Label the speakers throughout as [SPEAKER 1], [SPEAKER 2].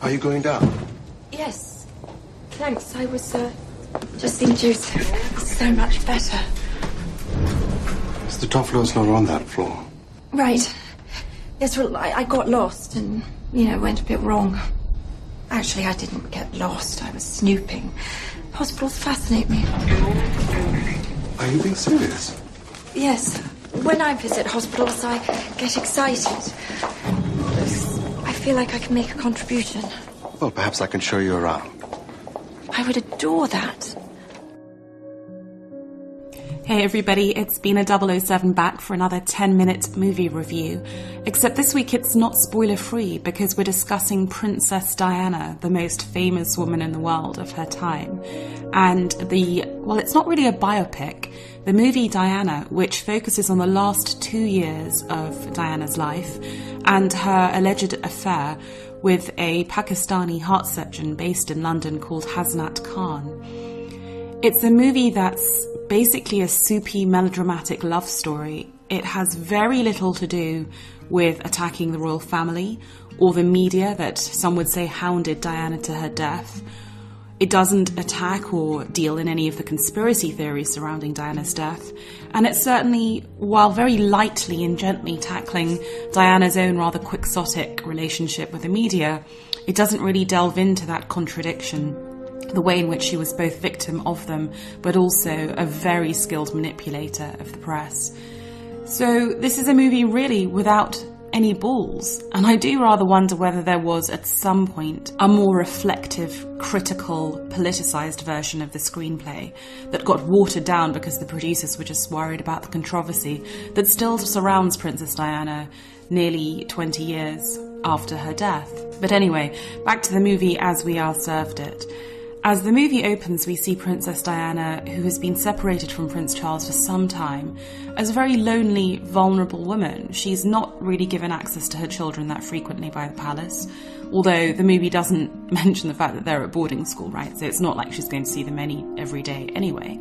[SPEAKER 1] Are you going down?
[SPEAKER 2] Yes. Thanks. I was, just injured. So much better.
[SPEAKER 1] The top floor's not on that floor.
[SPEAKER 2] Right. Yes, well, I got lost and, went a bit wrong. Actually, I didn't get lost. I was snooping. Hospitals fascinate me.
[SPEAKER 1] Are you being serious?
[SPEAKER 2] Yes. When I visit hospitals, I get excited. I feel like I can make a contribution.
[SPEAKER 1] Well, perhaps I can show you around.
[SPEAKER 2] I would adore that.
[SPEAKER 3] Hey everybody, it's B007 back for another 10-minute movie review. Except this week it's not spoiler-free because we're discussing Princess Diana, the most famous woman in the world of her time. And it's not really a biopic. The movie Diana, which focuses on the last 2 years of Diana's life and her alleged affair with a Pakistani heart surgeon based in London called Hasnat Khan. It's a movie that's basically a soupy melodramatic love story. It has very little to do with attacking the royal family or the media that some would say hounded Diana to her death. It doesn't attack or deal in any of the conspiracy theories surrounding Diana's death. And it's certainly, while very lightly and gently tackling Diana's own rather quixotic relationship with the media, it doesn't really delve into that contradiction, the way in which she was both victim of them, but also a very skilled manipulator of the press. So this is a movie really without any balls, and I do rather wonder whether there was at some point a more reflective, critical, politicised version of the screenplay that got watered down because the producers were just worried about the controversy that still surrounds Princess Diana nearly 20 years after her death. But anyway, back to the movie as we are served it. As the movie opens, we see Princess Diana, who has been separated from Prince Charles for some time, as a very lonely, vulnerable woman. She's not really given access to her children that frequently by the palace, although the movie doesn't mention the fact that they're at boarding school, right? So it's not like she's going to see them every day anyway.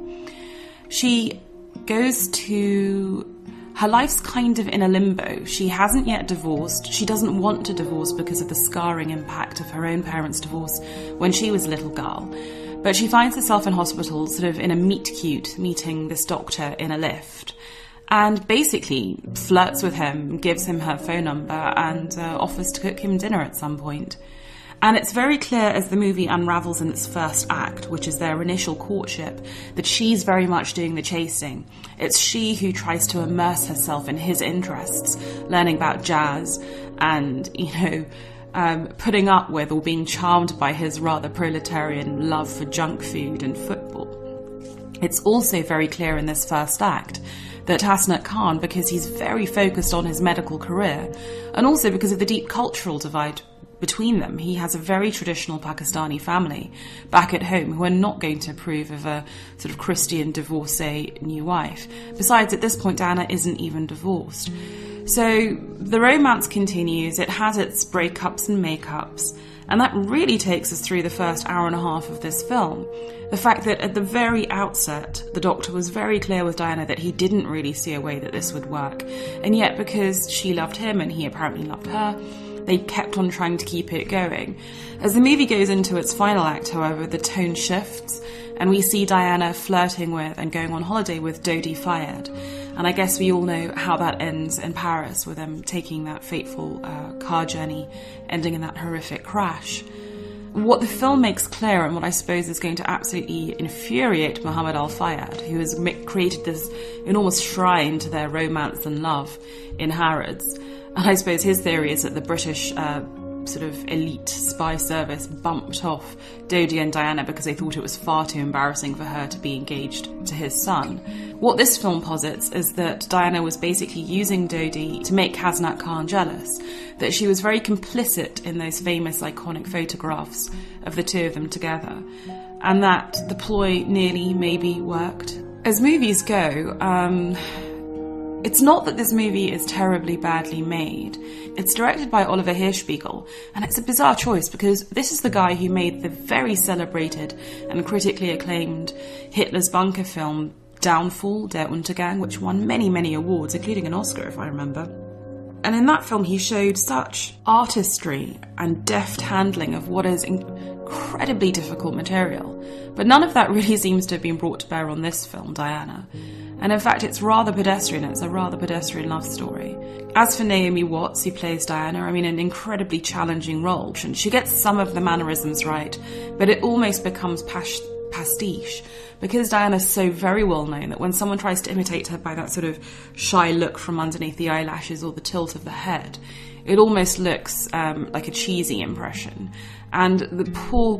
[SPEAKER 3] She goes to... Her life's kind of in a limbo. She hasn't yet divorced. She doesn't want to divorce because of the scarring impact of her own parents' divorce when she was a little girl. But she finds herself in hospital, sort of in a meet-cute, meeting this doctor in a lift, and basically flirts with him, gives him her phone number, and offers to cook him dinner at some point. And it's very clear as the movie unravels in its first act, which is their initial courtship, that she's very much doing the chasing. It's she who tries to immerse herself in his interests, learning about jazz and, putting up with or being charmed by his rather proletarian love for junk food and football. It's also very clear in this first act that Hasnat Khan, because he's very focused on his medical career, and also because of the deep cultural divide between them, he has a very traditional Pakistani family back at home who are not going to approve of a sort of Christian divorcee new wife. Besides, at this point, Diana isn't even divorced. So the romance continues. It has its breakups and makeups, and that really takes us through the first hour and a half of this film. The fact that at the very outset, the doctor was very clear with Diana that he didn't really see a way that this would work. And yet, because she loved him and he apparently loved her, they kept on trying to keep it going. As the movie goes into its final act, however, the tone shifts, and we see Diana flirting with and going on holiday with Dodi Fayed. And I guess we all know how that ends in Paris, with them taking that fateful car journey, ending in that horrific crash. What the film makes clear, and what I suppose is going to absolutely infuriate Mohammed Al Fayed, who has created this enormous shrine to their romance and love in Harrods. And I suppose his theory is that the British sort of elite spy service bumped off Dodi and Diana because they thought it was far too embarrassing for her to be engaged to his son. What this film posits is that Diana was basically using Dodi to make Hasnat Khan jealous, that she was very complicit in those famous iconic photographs of the two of them together, and that the ploy nearly maybe worked. As movies go, it's not that this movie is terribly badly made. It's directed by Oliver Hirschbiegel, and it's a bizarre choice because this is the guy who made the very celebrated and critically acclaimed Hitler's bunker film Downfall, Der Untergang, which won many, many awards, including an Oscar, if I remember. And in that film, he showed such artistry and deft handling of what is incredibly difficult material. But none of that really seems to have been brought to bear on this film, Diana. And in fact, it's rather pedestrian. It's a rather pedestrian love story. As for Naomi Watts, who plays Diana, I mean, an incredibly challenging role. She gets some of the mannerisms right, but it almost becomes pastiche, because Diana's so very well known that when someone tries to imitate her by that sort of shy look from underneath the eyelashes or the tilt of the head, it almost looks like a cheesy impression. And poor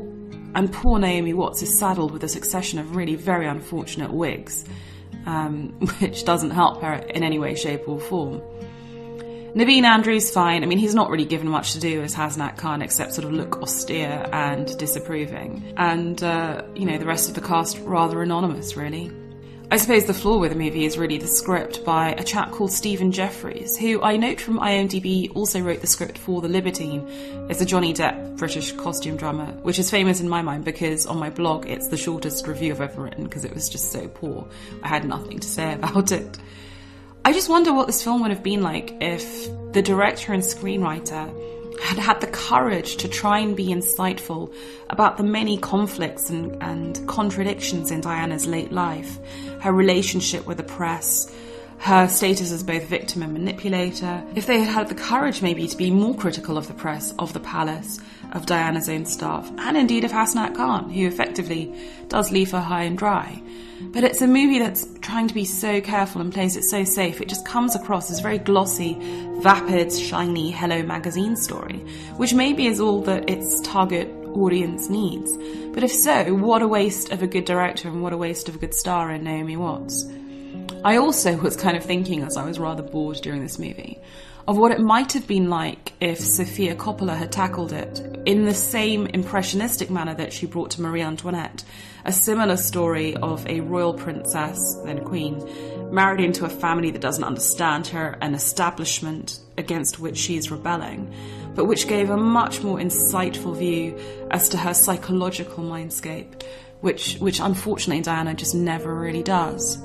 [SPEAKER 3] Naomi Watts is saddled with a succession of really very unfortunate wigs, which doesn't help her in any way, shape or form. Naveen Andrews, fine. I mean, he's not really given much to do as Hasnat Khan except sort of look austere and disapproving. And, the rest of the cast rather anonymous, really. I suppose the flaw with the movie is really the script by a chap called Stephen Jeffries, who I note from IMDb also wrote the script for The Libertine. It's a Johnny Depp British costume drama, which is famous in my mind because on my blog it's the shortest review I've ever written because it was just so poor. I had nothing to say about it. I just wonder what this film would have been like if the director and screenwriter had had the courage to try and be insightful about the many conflicts and contradictions in Diana's late life, her relationship with the press, her status as both victim and manipulator. If they had had the courage maybe to be more critical of the press, of the palace, of Diana's own staff, and indeed of Hasnat Khan, who effectively does leave her high and dry. But it's a movie that's trying to be so careful and plays it so safe. It just comes across as very glossy, vapid, shiny Hello magazine story, which maybe is all that its target audience needs. But if so, what a waste of a good director and what a waste of a good star in Naomi Watts. I also was kind of thinking, as I was rather bored during this movie, of what it might have been like if Sofia Coppola had tackled it in the same impressionistic manner that she brought to Marie Antoinette, a similar story of a royal princess, then queen, married into a family that doesn't understand her, an establishment against which she is rebelling, but which gave a much more insightful view as to her psychological mindscape, which unfortunately Diana just never really does.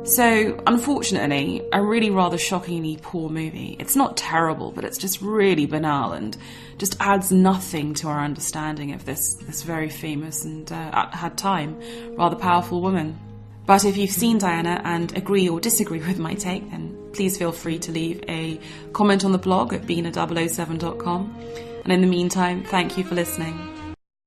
[SPEAKER 3] So, unfortunately, a really rather shockingly poor movie. It's not terrible, but it's just really banal and just adds nothing to our understanding of this very famous and, at time, rather powerful woman. But if you've seen Diana and agree or disagree with my take, then please feel free to leave a comment on the blog at b007.com. And in the meantime, thank you for listening.